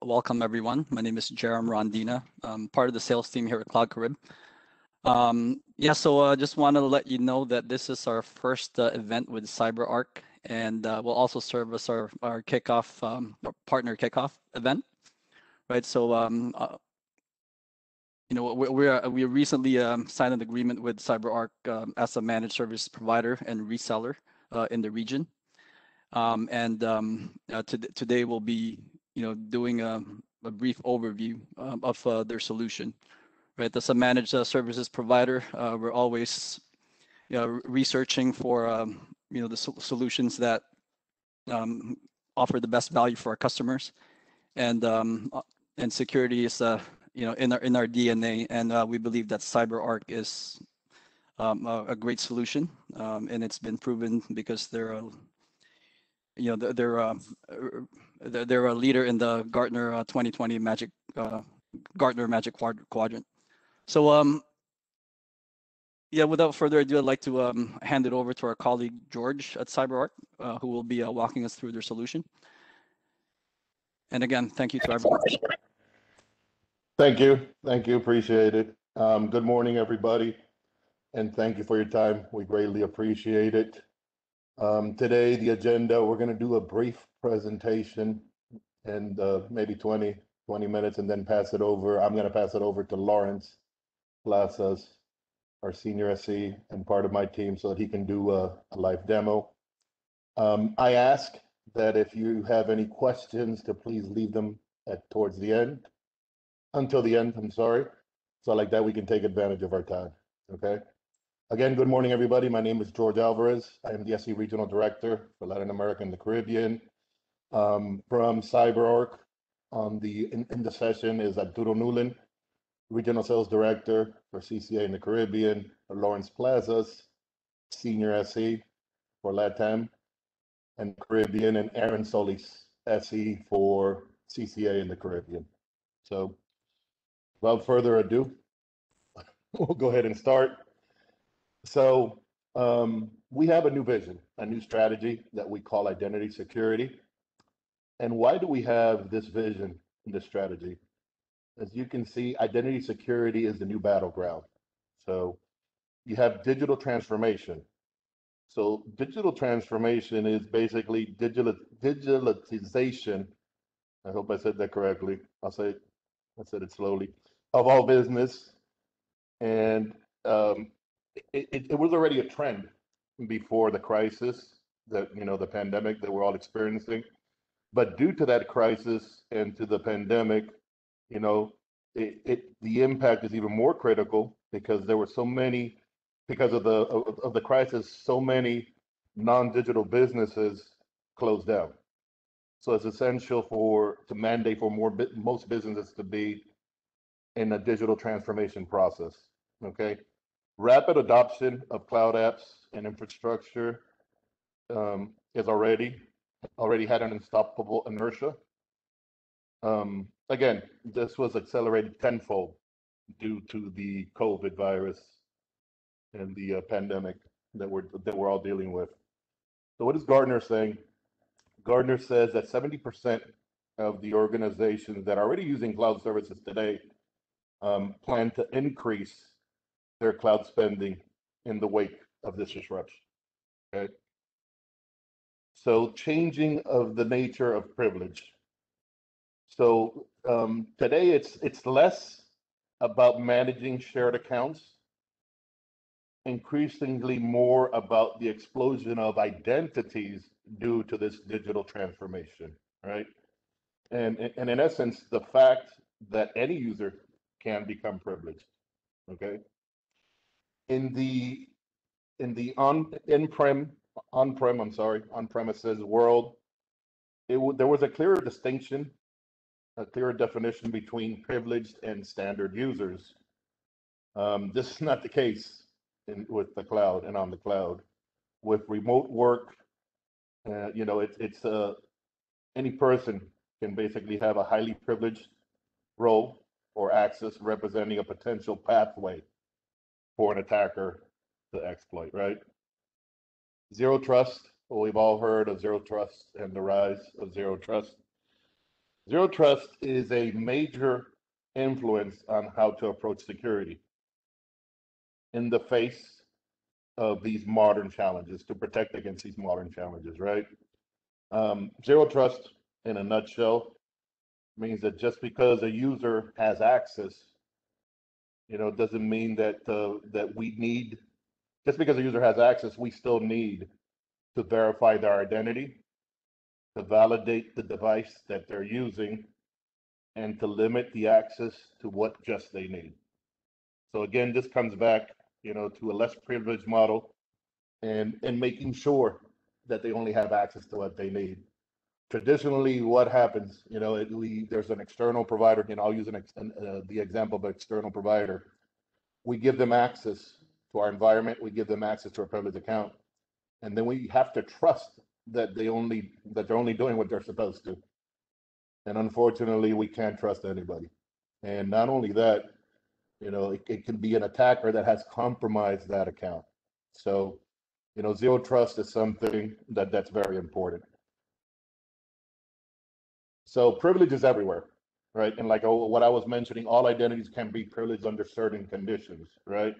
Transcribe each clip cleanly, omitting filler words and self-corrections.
Welcome everyone. My name is Jerem Rondina. I'm part of the sales team here at Cloud Carib. Just want to let you know that this is our first event with CyberArk, and will also serve as our kickoff, our partner kickoff event, right? We recently signed an agreement with CyberArk as a managed service provider and reseller in the region. Today we'll be doing a brief overview of their solution. Right, as a managed services provider, we're always researching for the solutions that offer the best value for our customers, and security is in our DNA, and we believe that CyberArk is a great solution, and it's been proven because they're a leader in the Gartner 2020 Magic Quadrant. So without further ado, I'd like to hand it over to our colleague George at CyberArk, who will be walking us through their solution. And again, thank you to everyone. Thank you, appreciate it. Good morning, everybody, and thank you for your time. We greatly appreciate it. Today, the agenda, we're going to do a brief presentation and maybe 20 minutes, and then pass it over. I'm going to pass it over to Lawrence Plazas, our senior SE and part of my team, so that he can do a live demo. I ask that if you have any questions, to please leave them towards the end, until the end, I'm sorry. So like that, we can take advantage of our time, okay? Again, good morning, everybody. My name is George Alvarez. I am the SE Regional Director for Latin America and the Caribbean. From CyberArk, in the session is Arturo Newland, Regional Sales Director for CCA in the Caribbean, Lawrence Plazas, Senior SE for LATAM and Caribbean, and Aaron Solis, SE for CCA in the Caribbean. So without further ado, we'll go ahead and start. So we have a new vision, a new strategy that we call identity security. And why do we have this vision and this strategy? As you can see, identity security is the new battleground. So you have digital transformation. So digital transformation is basically digitalization. I hope I said that correctly. I said it slowly. Of all business, and it was already a trend before the crisis, that the pandemic that we're all experiencing. But due to that crisis and to the pandemic, the impact is even more critical, because there were so many, because of the crisis, so many non-digital businesses closed down. So it's essential to mandate for most businesses to be in a digital transformation process. Okay, rapid adoption of cloud apps and infrastructure is already had an unstoppable inertia. Again, this was accelerated tenfold due to the COVID virus and the pandemic that we're all dealing with. So what is Gartner saying? Gartner says that 70% of the organizations that are already using cloud services today plan to increase their cloud spending in the wake of this disruption. Okay. So changing of the nature of privilege. So today it's less about managing shared accounts, increasingly more about the explosion of identities due to this digital transformation, right? And in essence, the fact that any user can become privileged. Okay. In the on-premises world, there was a clearer distinction, a clearer definition between privileged and standard users. This is not the case with the cloud and on the cloud. With remote work, any person can basically have a highly privileged role or access, representing a potential pathway for an attacker to exploit, right? Zero trust. Well, we've all heard of zero trust and the rise of zero trust. Zero trust is a major influence on how to approach security in the face of these modern challenges, to protect against these modern challenges, right? Zero trust, in a nutshell, means that just because a user has access, doesn't mean that we need. Just because a user has access, we still need to verify their identity, to validate the device that they're using, and to limit the access to what just they need. So again, this comes back, to a less privileged model and making sure that they only have access to what they need. Traditionally, what happens, there's an external provider, I'll use the example of an external provider. We give them access to our environment, we give them access to our privileged account, and then we have to trust that they're only doing what they're supposed to. And unfortunately, we can't trust anybody. And not only that, it can be an attacker that has compromised that account. So, zero trust is something that's very important. So privilege is everywhere, right? And like what I was mentioning, all identities can be privileged under certain conditions, right?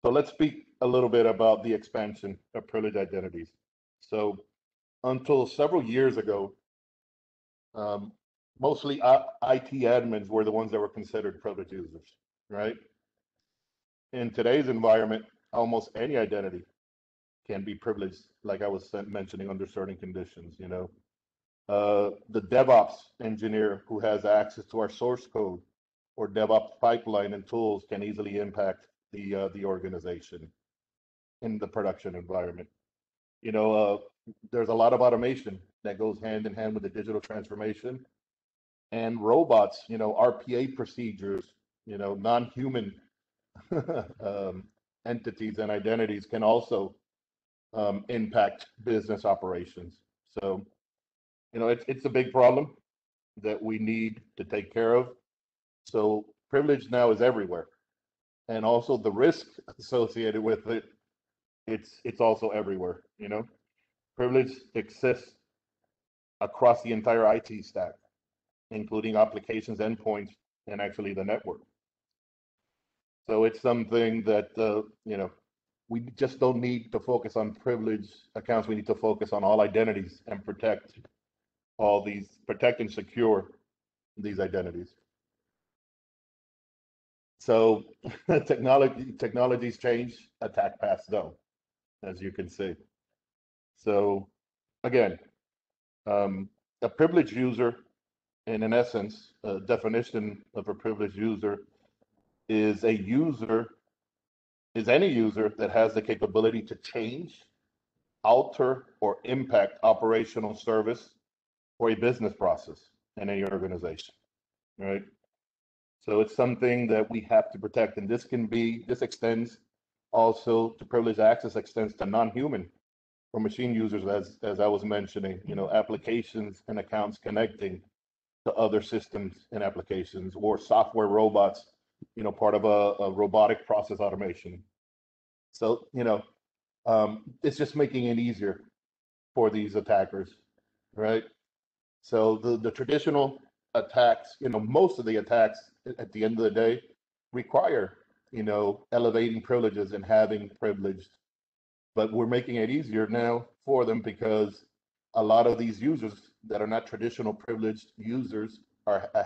So let's speak a little bit about the expansion of privileged identities. So until several years ago, um, mostly IT admins were the ones that were considered privileged users, right? In today's environment, almost any identity can be privileged, like I was mentioning, under certain conditions, the DevOps engineer who has access to our source code or DevOps pipeline and tools can easily impact the organization in the production environment. There's a lot of automation that goes hand in hand with the digital transformation, and robots, RPA procedures, non-human entities and identities can also impact business operations. So, it's a big problem that we need to take care of. So privilege now is everywhere, and also the risk associated with it. It's also everywhere. Privilege exists across the entire IT stack, including applications, endpoints, and actually the network. So it's something that we just don't need to focus on privilege accounts. We need to focus on all identities and protect and secure these identities. So technologies change, attack paths don't, as you can see. So again, a privileged user, and in essence, a definition of a privileged user is any user that has the capability to change, alter, or impact operational service or a business process in any organization, right? So it's something that we have to protect, and this extends also to privileged access, extends to non-human or machine users, as I was mentioning, applications and accounts connecting to other systems and applications, or software robots, part of a robotic process automation. So, it's just making it easier for these attackers, right? So the traditional attacks, most of the attacks at the end of the day require, elevating privileges and having privileged, but we're making it easier now for them because a lot of these users that are not traditional privileged users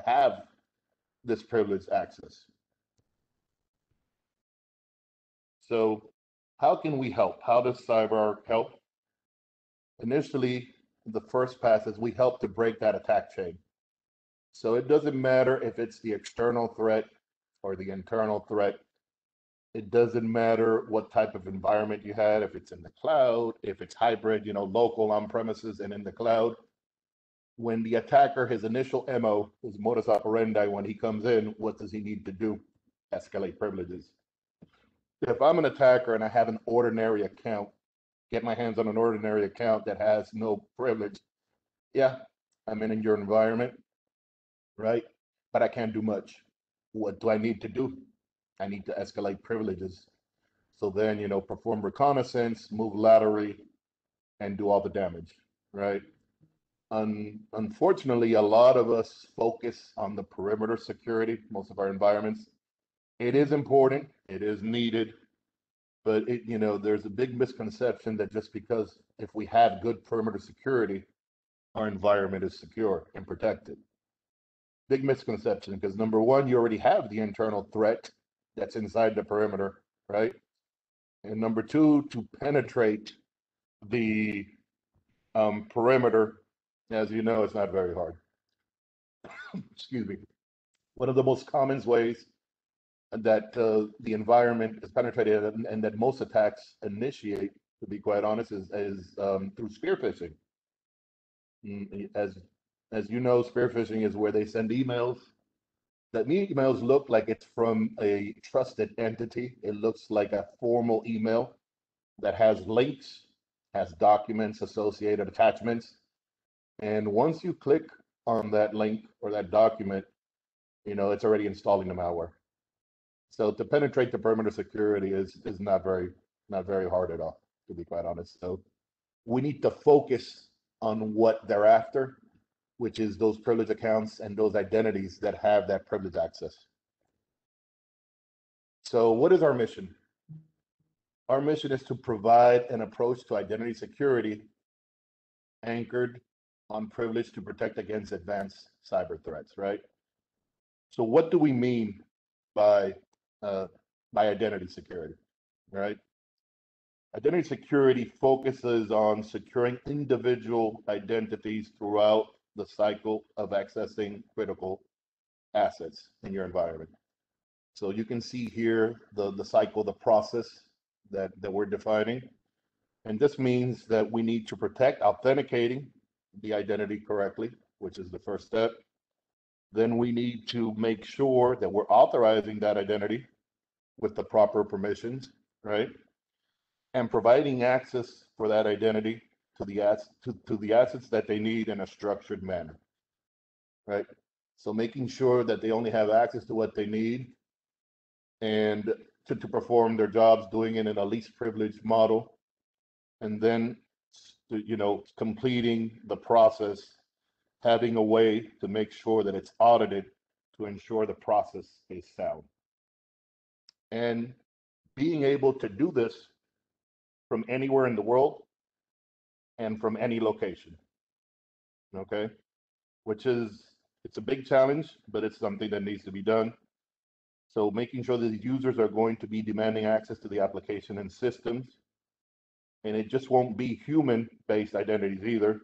have this privileged access. So how can we help? How does CyberArk help? Initially, the first pass is we help to break that attack chain. So it doesn't matter if it's the external threat or the internal threat. It doesn't matter what type of environment you had, if it's in the cloud, if it's hybrid, local on premises and in the cloud. When the attacker, his initial MO, his modus operandi, when he comes in, what does he need to do? Escalate privileges. If I'm an attacker and I have an ordinary account, get my hands on an ordinary account that has no privilege, yeah, I'm in your environment, right? But I can't do much. What do I need to do? I need to escalate privileges. So then, perform reconnaissance, move laterally, and do all the damage, right? Unfortunately, a lot of us focus on the perimeter security, most of our environments. It is important, it is needed, but there's a big misconception that just because if we have good perimeter security, our environment is secure and protected. Big misconception, because number one, you already have the internal threat that's inside the perimeter, right? And number two, to penetrate the perimeter, as you know, it's not very hard. Excuse me. One of the most common ways that the environment is penetrated and that most attacks initiate, to be quite honest, is through spear phishing. As you know, spear phishing is where they send emails. That emails look like it's from a trusted entity. It looks like a formal email that has links, has documents, associated attachments. And once you click on that link or that document, it's already installing the malware. So to penetrate the perimeter security is not very hard at all, to be quite honest. So we need to focus on what they're after, which is those privileged accounts and those identities that have that privileged access. So what is our mission? Our mission is to provide an approach to identity security anchored on privilege to protect against advanced cyber threats, right? So what do we mean by identity security, right? Identity security focuses on securing individual identities throughout the cycle of accessing critical assets in your environment. So you can see here the cycle, the process that we're defining. And this means that we need to protect authenticating the identity correctly, which is the first step. Then we need to make sure that we're authorizing that identity with the proper permissions, right? And providing access for that identity to the assets that they need in a structured manner, right? So making sure that they only have access to what they need and to perform their jobs, doing it in a least privileged model, and then completing the process, having a way to make sure that it's audited to ensure the process is sound. And being able to do this from anywhere in the world and from any location, okay? It's a big challenge, but it's something that needs to be done. So making sure that the users are going to be demanding access to the application and systems, and it just won't be human-based identities either.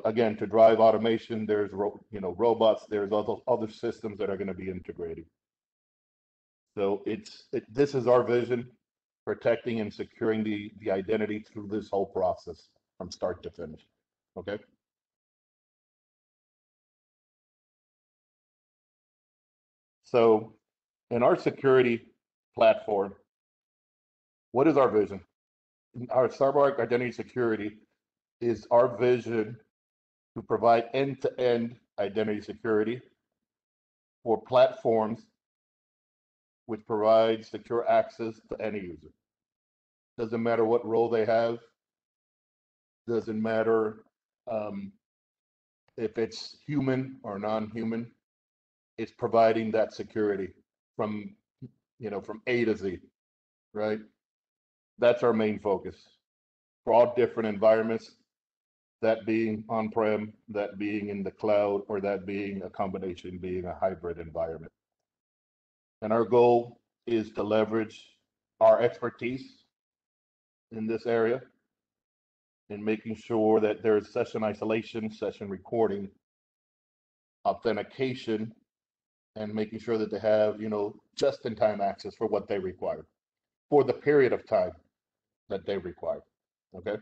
Again, to drive automation, there's robots, there's other systems that are going to be integrated. So this is our vision, protecting and securing the identity through this whole process from start to finish. Okay. So in our security platform, what is our vision? Our CyberArk identity security is our vision to provide end-to-end identity security for platforms which provide secure access to any user. Doesn't matter what role they have. Doesn't matter if it's human or non-human. It's providing that security from A to Z, right? That's our main focus for all different environments, that being on-prem, that being in the cloud, or that being a combination, being a hybrid environment. And our goal is to leverage our expertise in this area and making sure that there's session isolation, session recording, authentication, and making sure that they have, just-in-time access for what they require for the period of time that they require. Okay.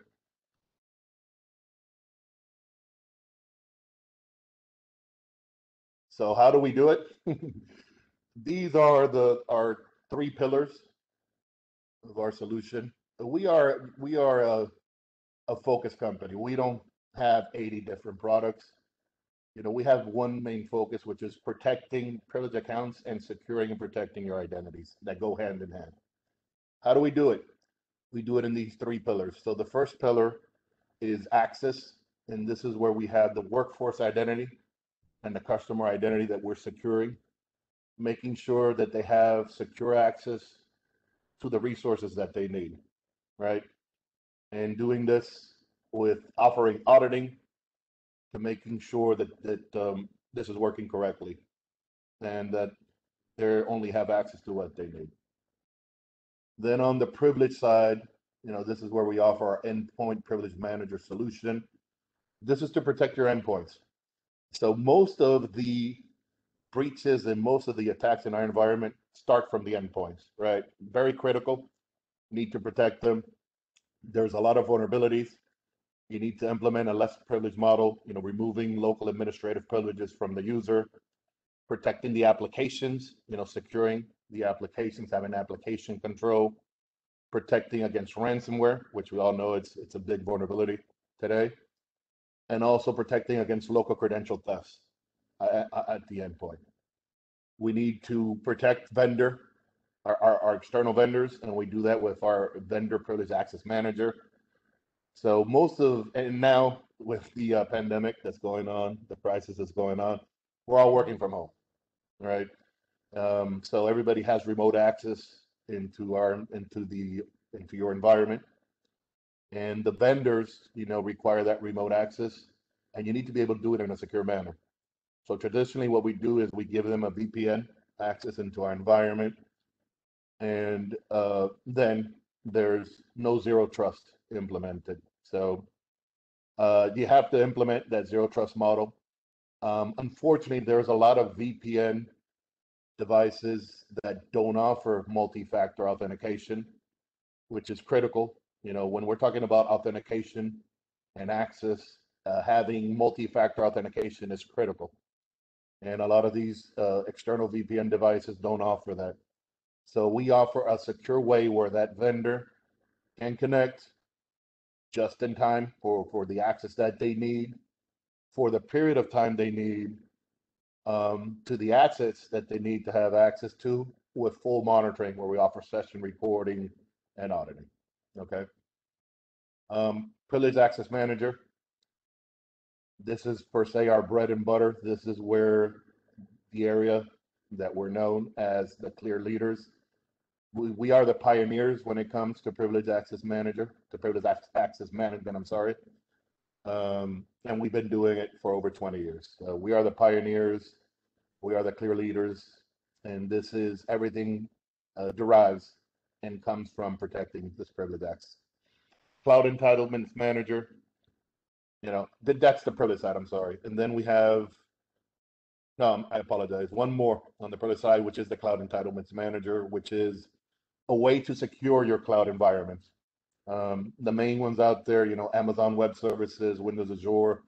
So how do we do it? These are our three pillars of our solution. We are a focused company. We don't have 80 different products. We have one main focus, which is protecting privileged accounts and securing and protecting your identities that go hand in hand. How do we do it? We do it in these three pillars. So the first pillar is access. And this is where we have the workforce identity and the customer identity that we're securing, making sure that they have secure access to the resources that they need, right? And doing this with offering auditing to making sure that this is working correctly and that they only have access to what they need. Then on the privilege side, this is where we offer our endpoint privilege manager solution. This is to protect your endpoints. So most of the breaches and most of the attacks in our environment start from the endpoints, right? Very critical. Need to protect them. There's a lot of vulnerabilities. You need to implement a less privileged model, removing local administrative privileges from the user, protecting the applications, securing the applications, having application control, protecting against ransomware, which we all know it's a big vulnerability today, and also protecting against local credential thefts at the endpoint. We need to protect our external vendors, and we do that with our vendor privilege access manager. So and now with the pandemic that's going on, the crisis that's going on, we're all working from home, right? So everybody has remote access into your environment, and the vendors, require that remote access, and you need to be able to do it in a secure manner. So traditionally, what we do is we give them a VPN access into our environment, and then there's no zero trust implemented. So you have to implement that zero trust model. Unfortunately, there's a lot of VPN devices that don't offer multi-factor authentication, which is critical. When we're talking about authentication and access, having multi-factor authentication is critical. And a lot of these external VPN devices don't offer that. So we offer a secure way where that vendor can connect just in time for the access that they need, for the period of time they need, to the assets that they need to have access to, with full monitoring, where we offer session reporting and auditing. Okay. Privilege Access Manager. This is per se our bread and butter. This is where the area that we're known as the clear leaders. We are the pioneers when it comes to privilege access management. I'm sorry. And we've been doing it for over 20 years. So we are the pioneers. We are the clear leaders. And this is everything derives and comes from protecting this privilege access. Cloud Entitlements Manager. That's the privilege side. I'm sorry. And then we have, no, I apologize. One more on the privilege side, which is the Cloud Entitlements Manager, which is a way to secure your cloud environments. The main ones out there, Amazon Web Services, Windows Azure,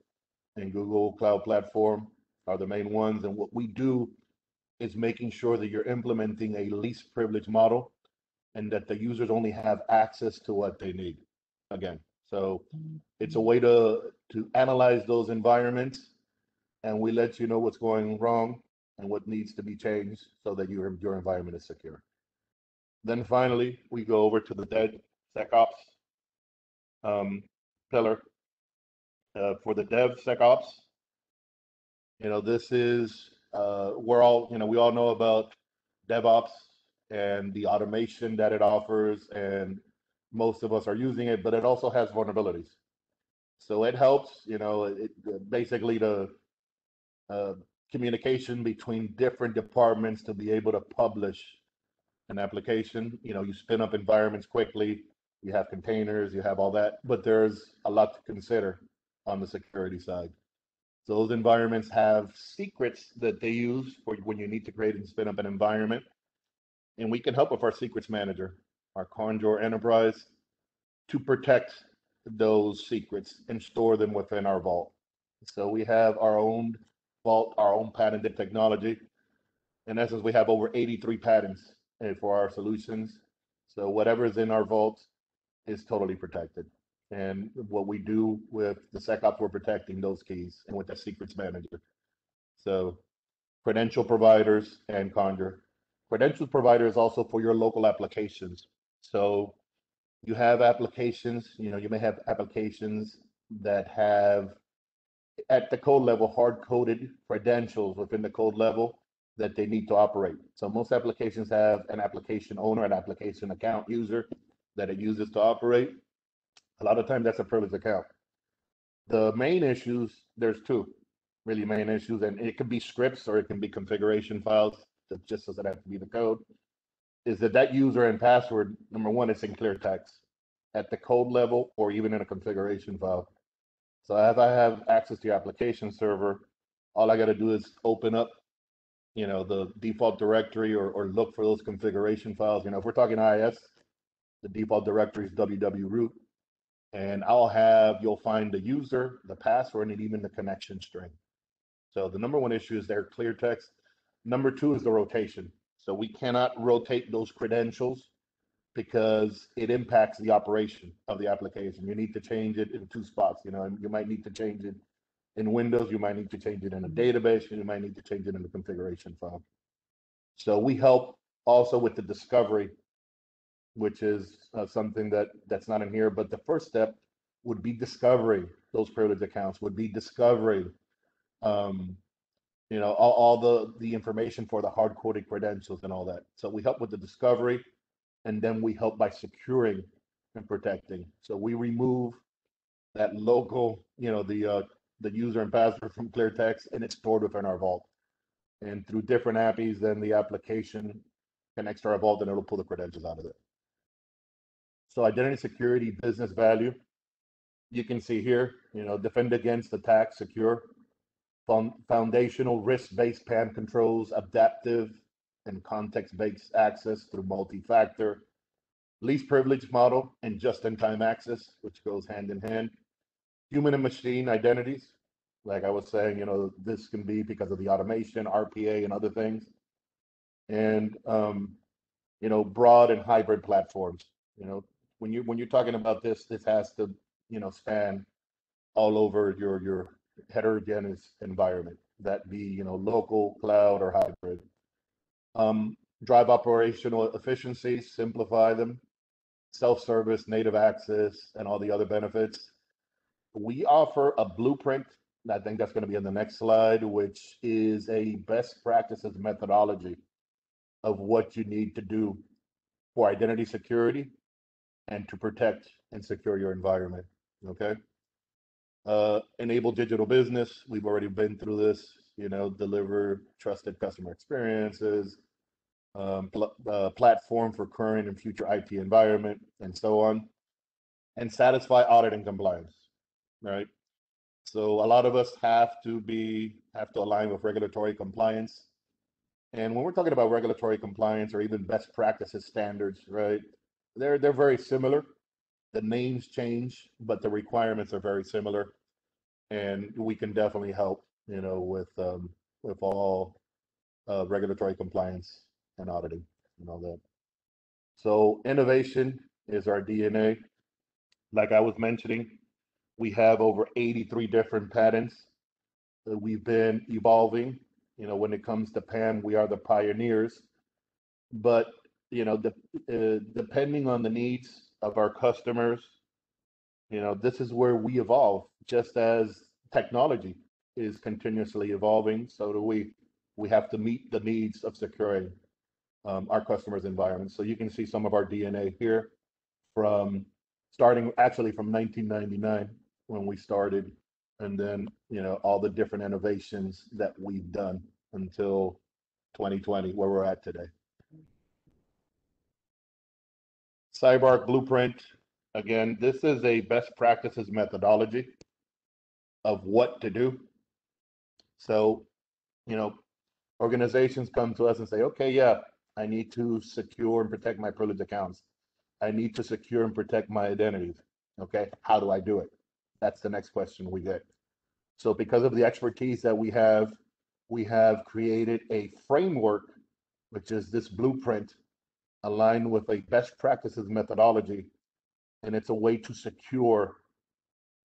and Google Cloud Platform are the main ones. And what we do is making sure that you're implementing a least privilege model and that the users only have access to what they need. Again, so it's a way to analyze those environments, and we let you know what's going wrong and what needs to be changed so that your environment is secure. Then finally, we go over to the DevSecOps pillar. For the DevSecOps, this is we all know about DevOps and the automation that it offers, and most of us are using it, but it also has vulnerabilities. So it helps, basically the communication between different departments to be able to publish an application. You spin up environments quickly, you have containers, you have all that, but there's a lot to consider on the security side. So those environments have secrets that they use for when you need to create and spin up an environment. And we can help with our secrets manager, our Conjur Enterprise, to protect those secrets and store them within our vault. So we have our own vault, our own patented technology. In essence, we have over 83 patents for our solutions. So whatever is in our vault is totally protected. And what we do with the SecOps, we're protecting those keys, and with the secrets manager. So credential providers and Conjur. Credential provider is also for your local applications. So you have applications, you may have applications that have at the code level, hard-coded credentials within the code level that they need to operate. So most applications have an application owner, an application account user that it uses to operate. A lot of times that's a privileged account. The main issues, there's two really main issues, and it could be scripts or it can be configuration files. That just doesn't have to be the code. Is that user and password, number one, it's in clear text at the code level or even in a configuration file. So if I have access to your application server, all I got to do is open up, the default directory or look for those configuration files. If we're talking IIS, the default directory is www root, and you'll find the user, the password, and even the connection string. So the number one issue is their clear text. Number two is the rotation. So we cannot rotate those credentials because it impacts the operation of the application. You need to change it in two spots. You might need to change it in Windows, you might need to change it in a database, and you might need to change it in the configuration file. So we help also with the discovery, which is something that's not in here, but the first step would be discovering those privileged accounts, would be discovering all the information for the hard-coded credentials and all that. So we help with the discovery, and then we help by securing and protecting. So we remove that local, the user and password from clear text, and it's stored within our vault. And through different APIs, then the application connects to our vault, and it'll pull the credentials out of it. So identity security, business value. You can see here, defend against attacks, secure, foundational risk-based PAM controls, adaptive and context-based access through multi-factor, least privilege model, and just-in-time access, which goes hand in hand. Human and machine identities, like I was saying, this can be because of the automation, RPA, and other things. And broad and hybrid platforms. When you're talking about this has to span all over your heterogeneous environment, that be local, cloud, or hybrid. Drive operational efficiencies, simplify them, self-service, native access, and all the other benefits. We offer a blueprint. I think that's going to be in the next slide, which is a best practices methodology of what you need to do for identity security and to protect and secure your environment. Okay. Enable digital business. We've already been through this. Deliver trusted customer experiences, platform for current and future IT environment, and so on. And satisfy audit and compliance. Right. So a lot of us have to align with regulatory compliance. And when we're talking about regulatory compliance or even best practices standards, right, they're very similar. The names change, but the requirements are very similar. And we can definitely help, with all regulatory compliance and auditing and all that. So innovation is our DNA. Like I was mentioning, we have over 83 different patents that we've been evolving. When it comes to PAM, we are the pioneers. But depending on the needs of our customers, this is where we evolve. Just as technology is continuously evolving, so do we. We have to meet the needs of securing our customers' environments. So you can see some of our DNA here, from starting actually from 1999 when we started, and then all the different innovations that we've done until 2020, where we're at today. CyberArk Blueprint. Again, this is a best practices methodology of what to do. So, organizations come to us and say, okay, yeah, I need to secure and protect my privileged accounts. I need to secure and protect my identities. Okay, how do I do it? That's the next question we get. So because of the expertise that we have created a framework, which is this blueprint aligned with a best practices methodology, and it's a way to secure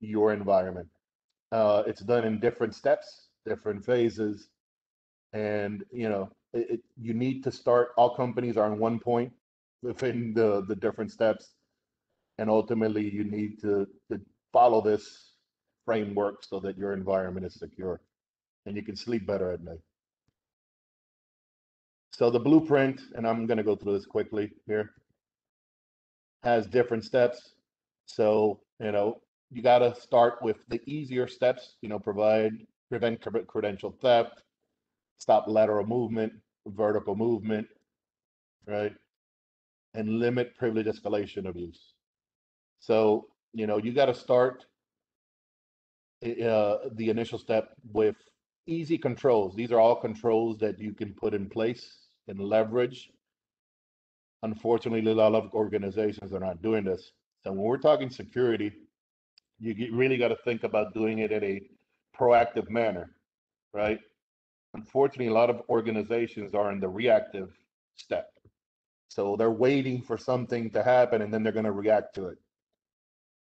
your environment. It's done in different steps, different phases, and you need to start. All companies are on one point within the different steps, and ultimately you need to follow this framework so that your environment is secure and you can sleep better at night. So the blueprint, and I'm going to go through this quickly here, has different steps. So, you got to start with the easier steps, prevent credential theft, stop lateral movement, vertical movement, right? And limit privilege escalation abuse. So, you got to start the initial step with easy controls. These are all controls that you can put in place and leverage. Unfortunately, a lot of organizations are not doing this. So when we're talking security, you really got to think about doing it in a proactive manner, right? Unfortunately, a lot of organizations are in the reactive step. So they're waiting for something to happen and then they're going to react to it.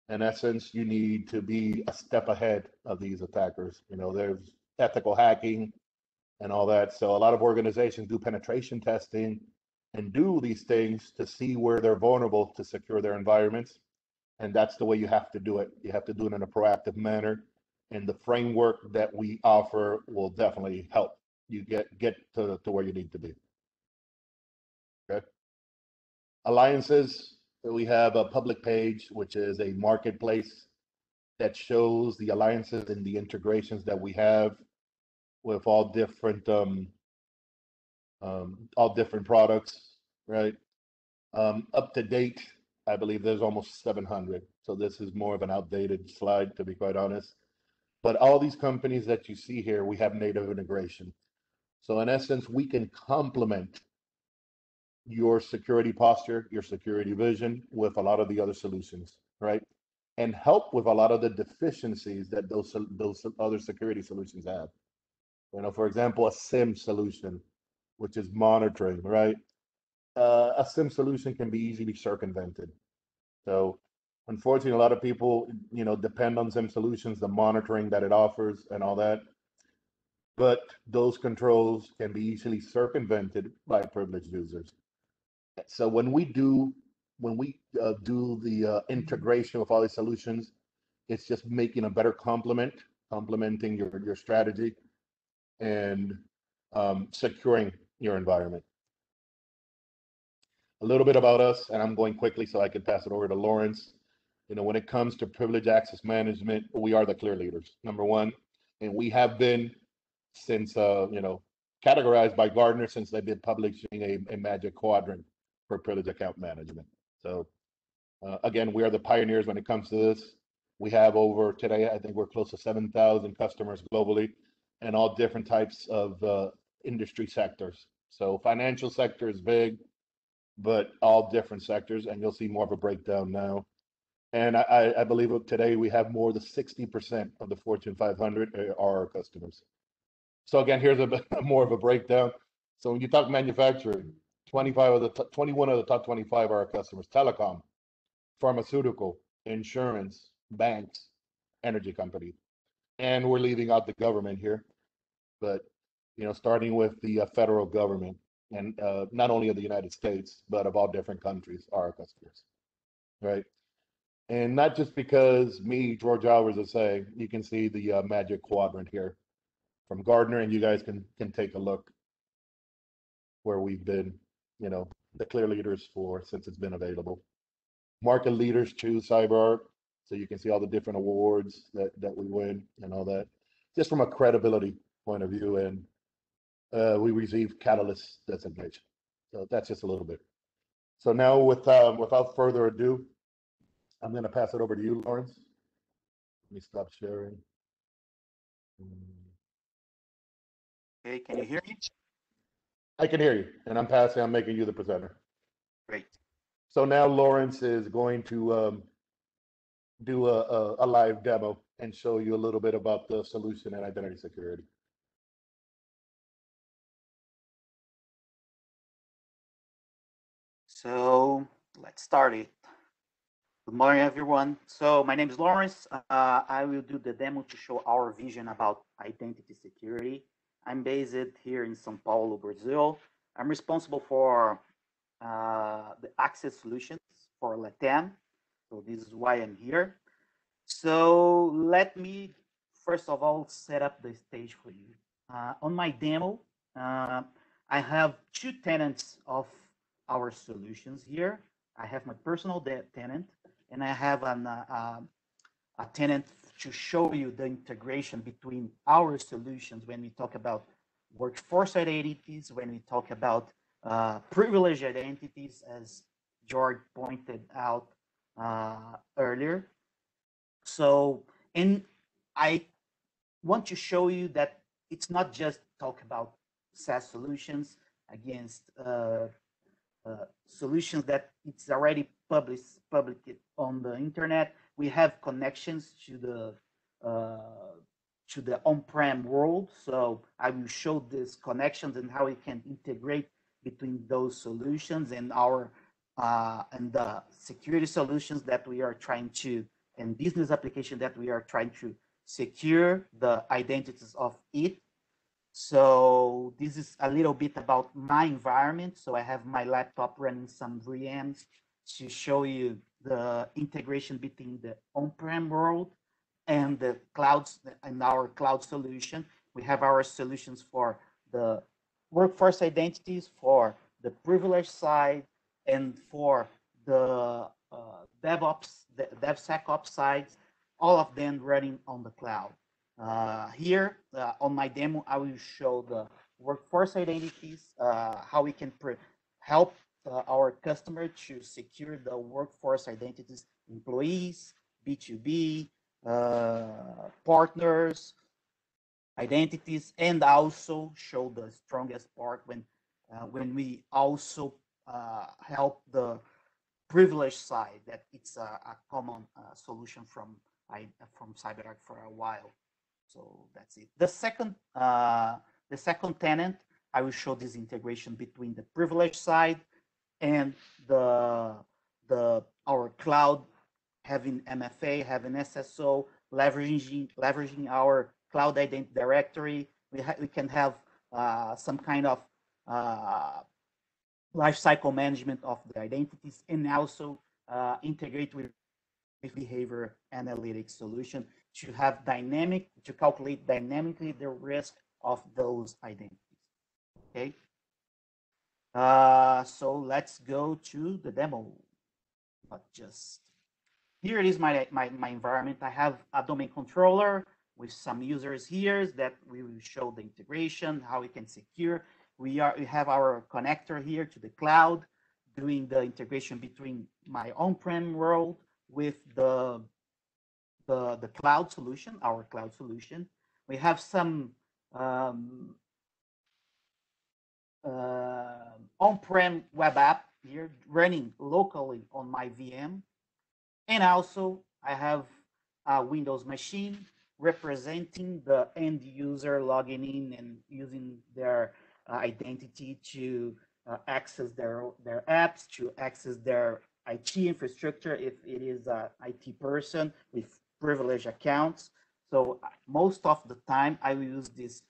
In essence, you need to be a step ahead of these attackers. There's ethical hacking and all that. So a lot of organizations do penetration testing and do these things to see where they're vulnerable to secure their environments. And that's the way you have to do it. You have to do it in a proactive manner. And the framework that we offer will definitely help you get to where you need to be. Okay. Alliances, we have a public page, which is a marketplace that shows the alliances and the integrations that we have with all different products, right? Up to date, I believe there's almost 700. So this is more of an outdated slide, to be quite honest. But all these companies that you see here, we have native integration. So in essence, we can complement your security posture, your security vision with a lot of the other solutions, right? And help with a lot of the deficiencies that those other security solutions have. For example, a SIM solution, which is monitoring, right? A SIM solution can be easily circumvented. So unfortunately, a lot of people, depend on SIM solutions, the monitoring that it offers and all that. But those controls can be easily circumvented by privileged users. So when we do the integration with all these solutions, it's just making a better complementing your strategy and securing your environment. A little bit about us, and I'm going quickly so I can pass it over to Lawrence. When it comes to privilege access management, we are the clear leaders, number one, and we have been since categorized by Gartner since they've been publishing a Magic Quadrant for privilege account management. So again, we are the pioneers when it comes to this. We have over today, I think we're close to 7,000 customers globally, and all different types of industry sectors. So financial sector is big, but all different sectors, and you'll see more of a breakdown now. And I believe today we have more than 60% of the Fortune 500 are our customers. So again, here's more of a breakdown. So when you talk manufacturing, 21 of the top 25 are our customers: telecom, pharmaceutical, insurance, banks, energy company, and we're leaving out the government here. But starting with the federal government, and not only of the United States, but of all different countries are our customers, right? And not just because me, George Alvarez, is saying, you can see the Magic Quadrant here from Gardner, and you guys can take a look where we've been, the clear leaders since it's been available. Market leaders choose CyberArk, so you can see all the different awards that we win and all that, just from a credibility point of view. And we received Catalyst designation. So that's just a little bit. So now without further ado, I'm going to pass it over to you, Lawrence. Let me stop sharing. Okay, can you hear me? I can hear you, and I'm making you the presenter. Great. So now Lawrence is going to do a live demo and show you a little bit about the solution and identity security. So let's start it. Good morning, everyone. So my name is Lawrence. I will do the demo to show our vision about identity security. I'm based here in São Paulo, Brazil. I'm responsible for the access solutions for LATAM. So this is why I'm here. So let me first of all set up the stage for you. On my demo, I have two tenants of our solutions here. I have my personal tenant, and I have a tenant to show you the integration between our solutions when we talk about workforce identities, when we talk about privileged identities, as George pointed out earlier. So, and I want to show you that it's not just talk about SaaS solutions against solutions that it's already public on the internet. We have connections to the on-prem world. So I will show these connections and how we can integrate between those solutions and our and the security solutions that we are trying to, and business application that we are trying to secure the identities of it. So this is a little bit about my environment. So I have my laptop running some VMs to show you the integration between the on-prem world and the clouds and our cloud solution. We have our solutions for the workforce identities, for the privilege side, and for the DevOps, the DevSecOps sides, all of them running on the cloud. Here on my demo, I will show the workforce identities, how we can help our customer to secure the workforce identities, employees, B2B, partners, identities, and also show the strongest part when we also help the privilege side, that it's a common solution from CyberArk for a while. So that's it. The second tenant, I will show this integration between the privilege side and our cloud, having MFA, having SSO, leveraging our cloud identity directory. We can have some kind of lifecycle management of the identities, and also integrate with behavior analytics solution to have to calculate dynamically the risk of those identities. Okay. So let's go to the demo. But just here it is my environment. I have a domain controller with some users here that we will show the integration, how we can secure. We have our connector here to the cloud, doing the integration between my on-prem world with the cloud solution, our cloud solution. We have some on-prem web app here running locally on my VM. And also I have a Windows machine representing the end user logging in and using their identity to access their apps, to access their IT infrastructure if it is an IT person with privileged accounts. So most of the time I will use this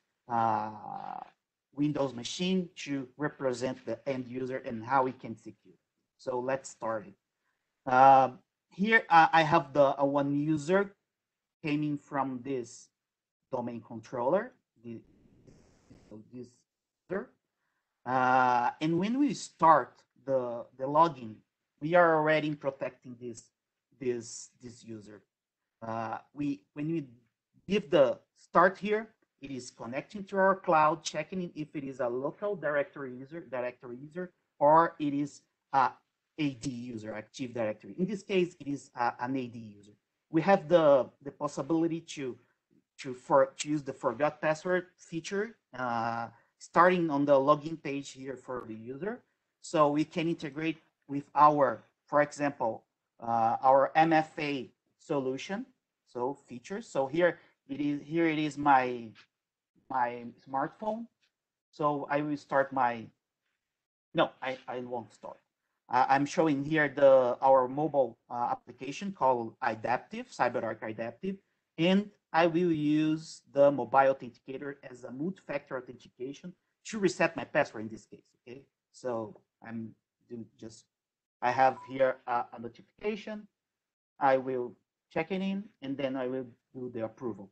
Windows machine to represent the end user and how we can secure. So let's start it. Here I have the one user coming from this domain controller, this user. And when we start the login, we are already protecting this user. When we give the start here, it is connecting to our cloud, checking if it is a local directory user, or it is a AD user, Active Directory. In this case, it is an AD user. We have the possibility to use the forgot password feature, starting on the login page here for the user. So we can integrate with our, for example, our MFA solution, so features. So here it is my smartphone. So I will start no, I won't start. I'm showing here our mobile application called Adaptive, CyberArk Adaptive, and I will use the mobile authenticator as a multi-factor authentication to reset my password in this case. Okay, so I have here a notification. I will checking in, and then I will do the approval.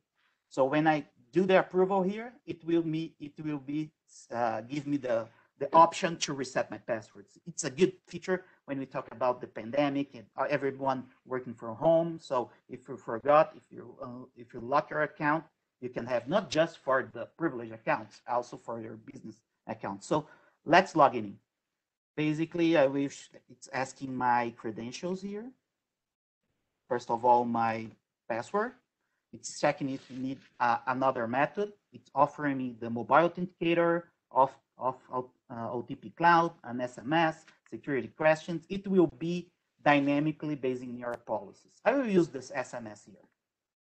So when I do the approval here, it will give me the option to reset my passwords. It's a good feature when we talk about the pandemic and everyone working from home. So if you forgot, if you lock your account, you can have not just for the privileged accounts, also for your business account. So let's log in. Basically, it's asking my credentials here. First of all, my password. It's checking if you need another method. It's offering me the mobile authenticator of OTP cloud, an SMS, security questions. It will be dynamically based in your policies. I will use this SMS here.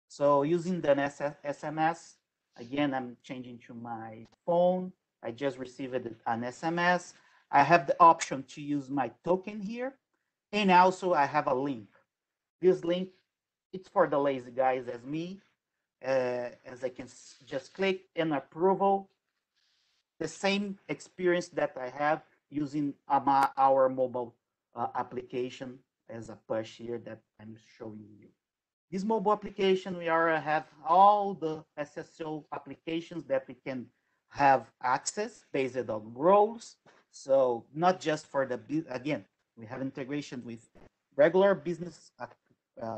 So using the SMS, again, I'm changing to my phone. I just received an SMS. I have the option to use my token here. And also I have a link. This link, it's for the lazy guys as me, as I can just click in approval. The same experience that I have using our mobile application as a push here that I'm showing you. This mobile application, we have all the SSO applications that we can have access based on roles. So not just for the, again, we have integration with regular business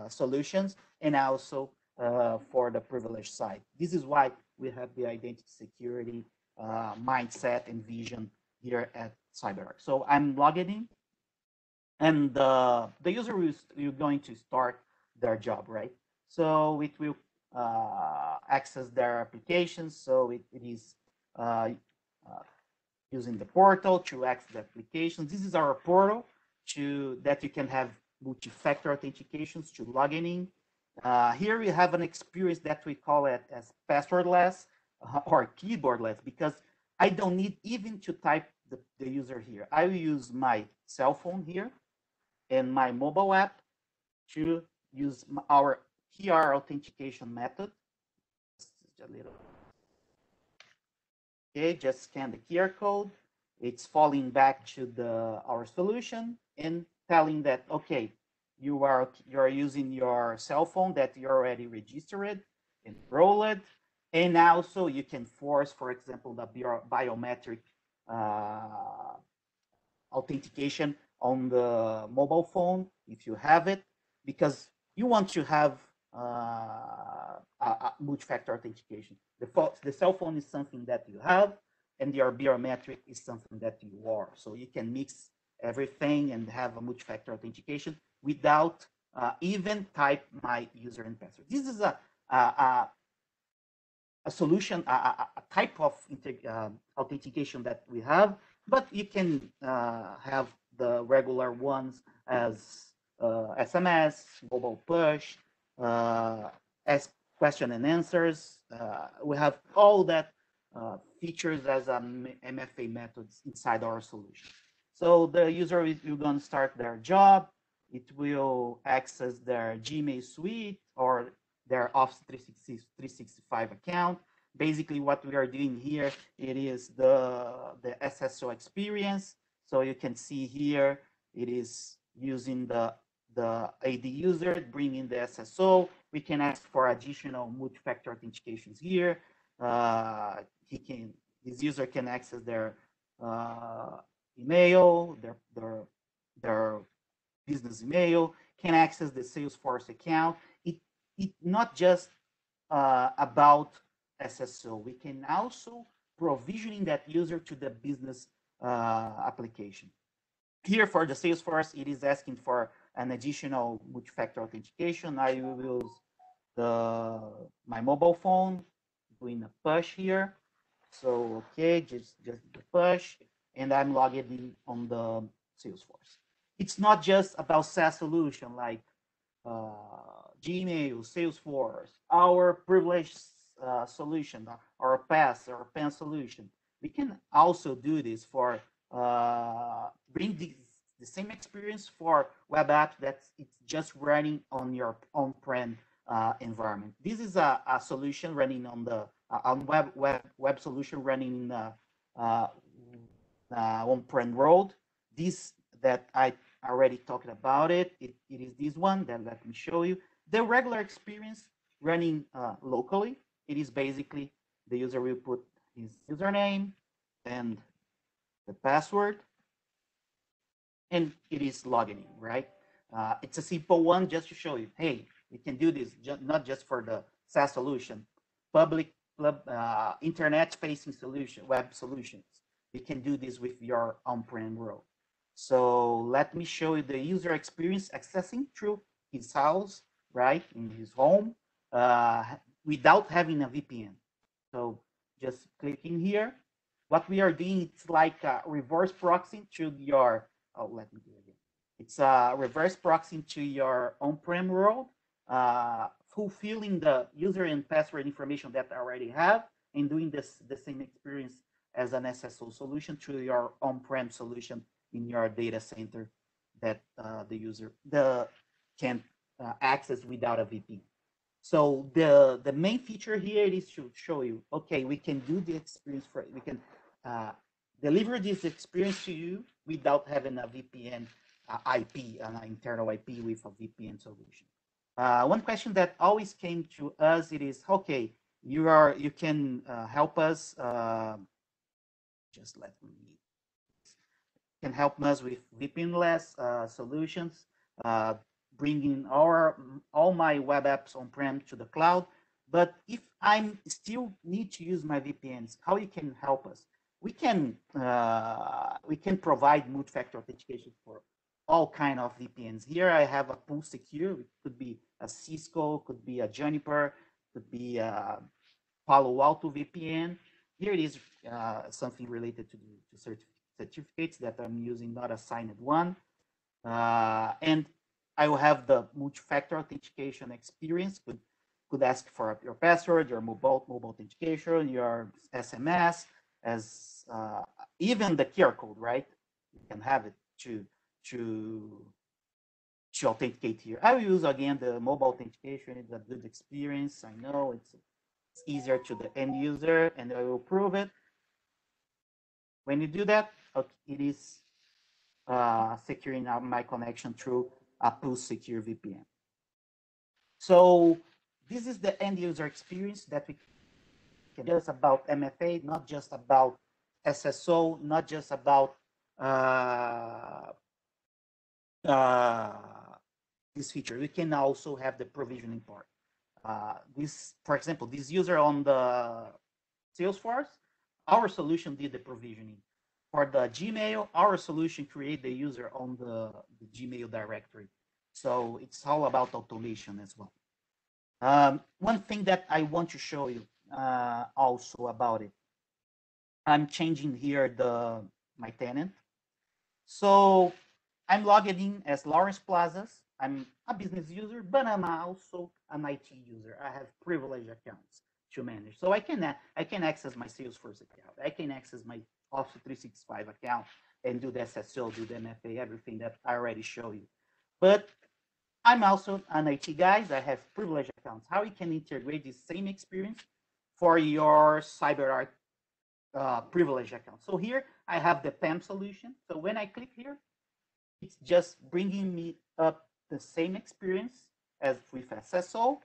solutions and also for the privilege side. This is why we have the identity security mindset and vision here at CyberArk. So I'm logging in, and the user is going to start their job, right? So it will access their applications. So it is using the portal to access the applications. This is our portal that you can have multi-factor authentications to logging in. Here we have an experience that we call it as passwordless or keyboardless, because I don't need even to type the user here. I will use my cell phone here and my mobile app to use our QR authentication method. Just a little. Okay, just scan the QR code. It's falling back to our solution and telling that, okay, you are using your cell phone that you already registered, enrolled, and also you can force, for example, the biometric authentication on the mobile phone if you have it, because you want to have a multi-factor authentication. The cell phone is something that you have, and your biometric is something that you are. So you can mix everything and have a multi-factor authentication without even type my user and password. This is a solution, a type of authentication that we have, but you can have the regular ones as SMS, mobile push, as question and answers. We have all that features as MFA methods inside our solution. So the user is going to start their job. It will access their Gmail suite or their Office 365 account. Basically, what we are doing here, it is the SSO experience. So you can see here, it is using the AD user, bringing the SSO. We can ask for additional multi-factor authentications here. This user can access their email, their business email, can access the Salesforce account. It's not just about SSO. We can also provisioning that user to the business application. Here for the Salesforce, it is asking for an additional multi-factor authentication. I will use my mobile phone, doing a push here. So okay, just the push, and I'm logged in on the Salesforce. It's not just about SaaS solution like Gmail, Salesforce, our privileged solution, our PaaS or PAN solution. We can also do this for bring the same experience for web app that's it's just running on your on-prem environment. This is a solution running on the web solution running in the on-prem world. This that I already talked about it. It is this one that let me show you. The regular experience running locally, it is basically the user will put his username and the password, and it is logging in, right? It's a simple one just to show you, hey, we can do this not just for the SaaS solution, public internet-facing solution, web solutions. You can do this with your on-prem world. So let me show you the user experience accessing through his house, right, in his home, without having a VPN. So just clicking here. What we are doing, it's like a reverse proxy to your, oh, let me do it again. It's a reverse proxy to your on-prem world, fulfilling the user and password information that I already have and doing the same experience as an SSO solution through your on-prem solution in your data center that the user can access without a VPN. So the main feature here is to show you, okay, we can do the experience for, we can deliver this experience to you without having a VPN IP, an internal IP with a VPN solution. One question that always came to us, it is, okay, you can help us, just let me, can help us with VPN-less solutions, bringing all my web apps on-prem to the cloud. But if I still need to use my VPNs, how you can help us? We can provide multi-factor authentication for all kind of VPNs. Here I have a Pool Secure. It could be a Cisco, could be a Juniper, could be a Palo Alto VPN. Here it is something related to certificates that I'm using, not a signed one. And I will have the multi-factor authentication experience. Could ask for your password, your mobile authentication, your SMS, as even the QR code, right? You can have it to authenticate here. I will use again the mobile authentication. It's a good experience. I know it's easier to the end user, and I will prove it. When you do that, it is securing my connection through a Pool Secure VPN. So this is the end user experience that we can just about MFA, not just about SSO, not just about this feature. We can also have the provisioning part. This, for example, this user on the Salesforce, our solution did the provisioning. For the Gmail, our solution created the user on the Gmail directory. So it's all about automation as well. One thing that I want to show you also about it, I'm changing here my tenant. So I'm logged in as Lawrence Plazas. I'm a business user, but I'm also an IT user. I have privileged accounts to manage. So I can access my Salesforce account. I can access my Office 365 account and do the SSO, do the MFA, everything that I already showed you. But I'm also an IT guy. I have privileged accounts. How you can integrate this same experience for your CyberArk privileged account. So here I have the PAM solution. So when I click here, it's just bringing me up the same experience as with SSO,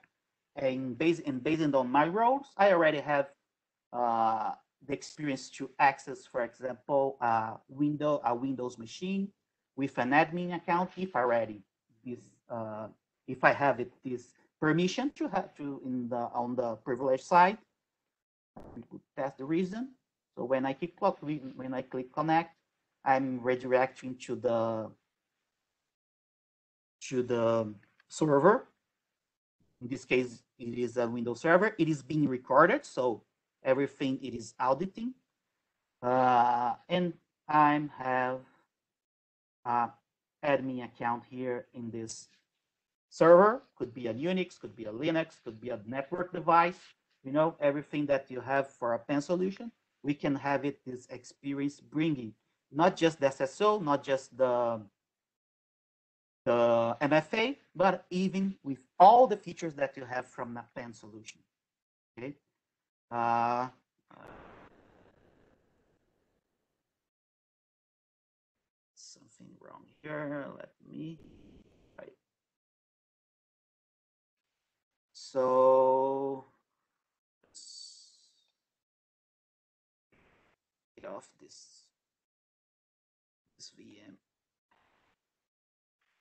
and based on my roles, I already have the experience to access, for example, a Windows machine with an admin account. If I already if I have this permission to have on the privilege side, we could test the reason. So when I click connect, I'm redirecting to the server. In this case, it is a Windows server. It is being recorded, so everything it is auditing. And I have an admin account here in this server. Could be a Unix, could be a Linux, could be a network device. You know, everything that you have for a PAN solution, we can have this experience bringing not just the SSO, not just the MFA, but even with all the features that you have from a PAN solution. Okay. Something wrong here. Let me. Right. So let's get off this VM.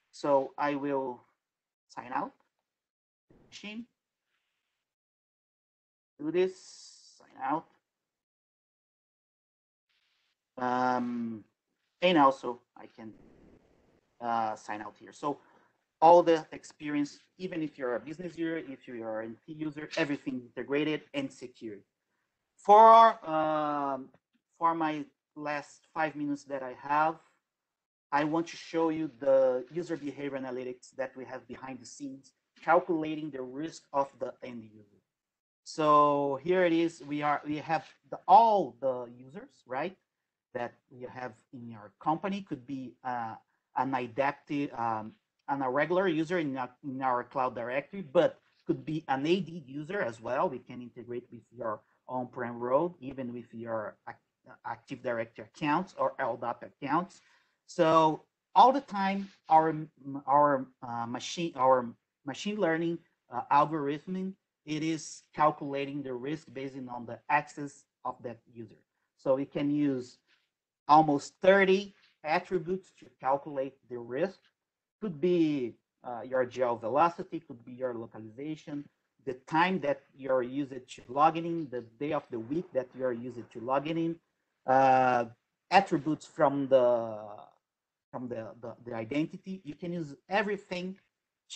So I will sign out machine. Do this, sign out. And also I can sign out here. So all the experience, even if you're a business user, if you're an IT user, everything integrated and secured. For my last 5 minutes that I have, I want to show you the user behavior analytics that we have behind the scenes, calculating the risk of the end user. So here it is. We have all the users, right, that you have in your company. Could be an adaptive, a regular user in our cloud directory, but could be an AD user as well. We can integrate with your on-prem road, even with your Active Directory accounts or LDAP accounts. So all the time, our machine learning algorithm, it is calculating the risk based on the access of that user. So we can use almost 30 attributes to calculate the risk. Could be your geo velocity, could be your localization, the time that you're using to logging in, the day of the week that you're using to logging in, attributes from the identity. You can use everything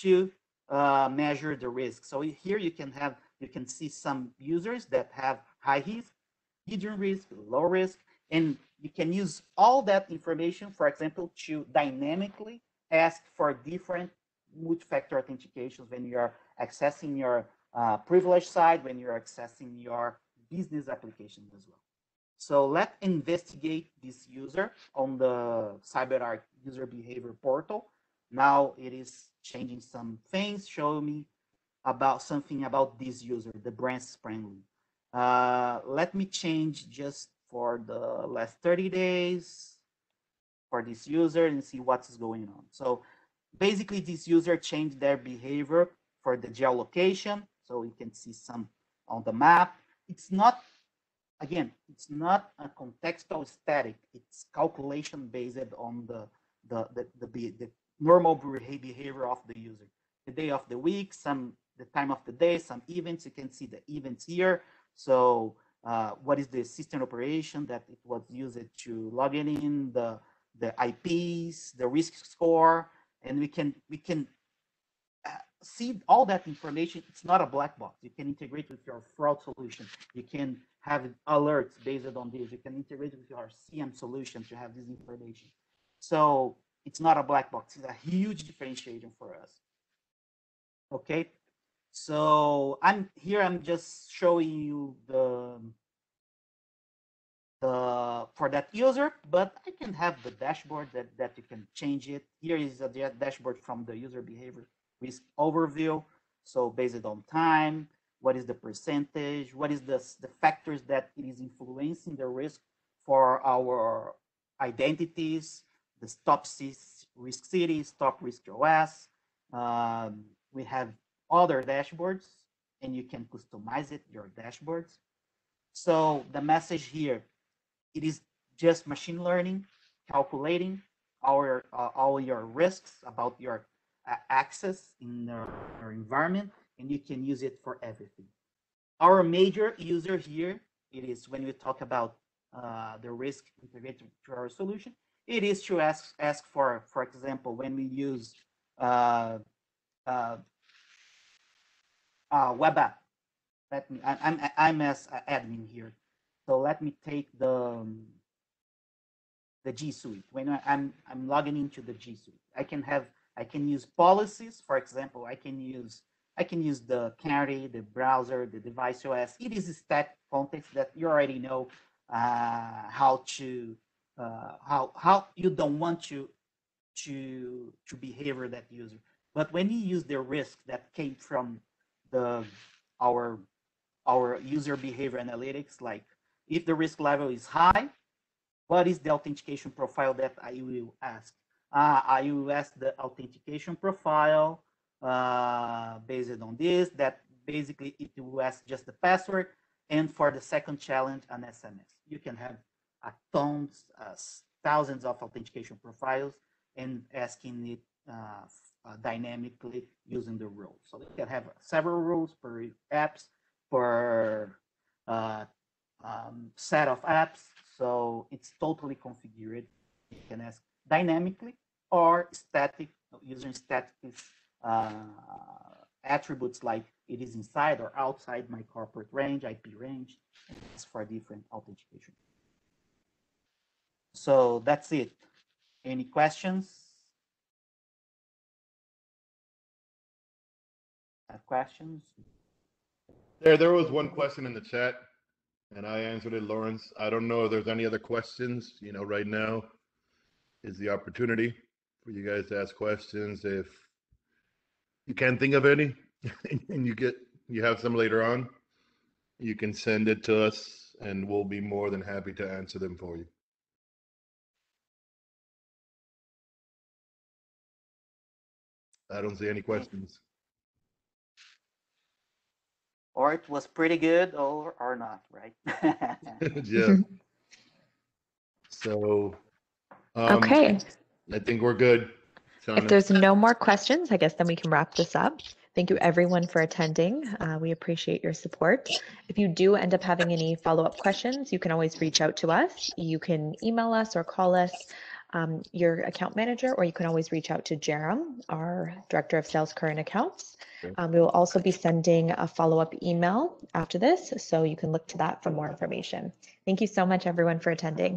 to measure the risk. So here you can see some users that have high risk, medium risk, low risk, and you can use all that information, for example, to dynamically ask for different multi-factor authentications when you're accessing your privileged side, when you're accessing your business applications as well. So let's investigate this user on the CyberArk user behavior portal. Now it is changing some things, show me about something about this user, the branch friendly. Let me change just for the last 30 days for this user and see what's going on. So basically this user changed their behavior for the geolocation. So we can see some on the map. It's not, again, it's not a contextual static. It's calculation based on the normal behavior of the user. The day of the week, the time of the day, some events. You can see the events here. So what is the system operation that it was used to log in, the IPs, the risk score, and we can see all that information. It's not a black box. You can integrate with your fraud solution. You can have alerts based on this. You can integrate with your CM solution to have this information. So it's not a black box. It's a huge differentiator for us. Okay. So I'm just showing you for that user, but I can have the dashboard that you can change it. Here is a dashboard from the user behavior risk overview. So based on time, what is the percentage, what is the factors that it is influencing the risk for our identities, the top risk cities, top risk OS. We have other dashboards, and you can customize it, your dashboards. So the message here, it is just machine learning, calculating all your risks about your access in our environment, and you can use it for everything. Our major user here, it is when we talk about the risk integrated to our solution, it is to ask for example, when we use web app. I'm as admin here, so let me take the G Suite. When I'm logging into the G Suite, I can use policies. For example, I can use the canary, the browser, the device OS. It is a static context that you already know how you don't want to behavior that user. But when you use the risk that came from our user behavior analytics, like if the risk level is high, what is the authentication profile that I will ask? I will ask the authentication profile based on this, that basically it will ask just the password, and for the second challenge, an SMS. You can have thousands of authentication profiles and asking it dynamically using the rules. So you can have several rules per apps, per set of apps. So it's totally configured. You can ask dynamically or static, using static attributes like it is inside or outside my corporate range, IP range, for different authentication. So that's it. Any questions? Questions? There was one question in the chat, and I answered it, Lawrence. I don't know if there's any other questions. You know, right now is the opportunity for you guys to ask questions. If you can't think of any, and you have some later on, you can send it to us, and we'll be more than happy to answer them for you. I don't see any questions. Or it was pretty good or not, right? Yeah. So, Okay. I think we're good. If there's no more questions, I guess then we can wrap this up. Thank you everyone for attending. We appreciate your support. If you do end up having any follow-up questions, you can always reach out to us. You can email us or call us, your account manager, or you can always reach out to Jerem, our Director of Sales Current Accounts. We will also be sending a follow-up email after this, so you can look to that for more information. Thank you so much everyone for attending.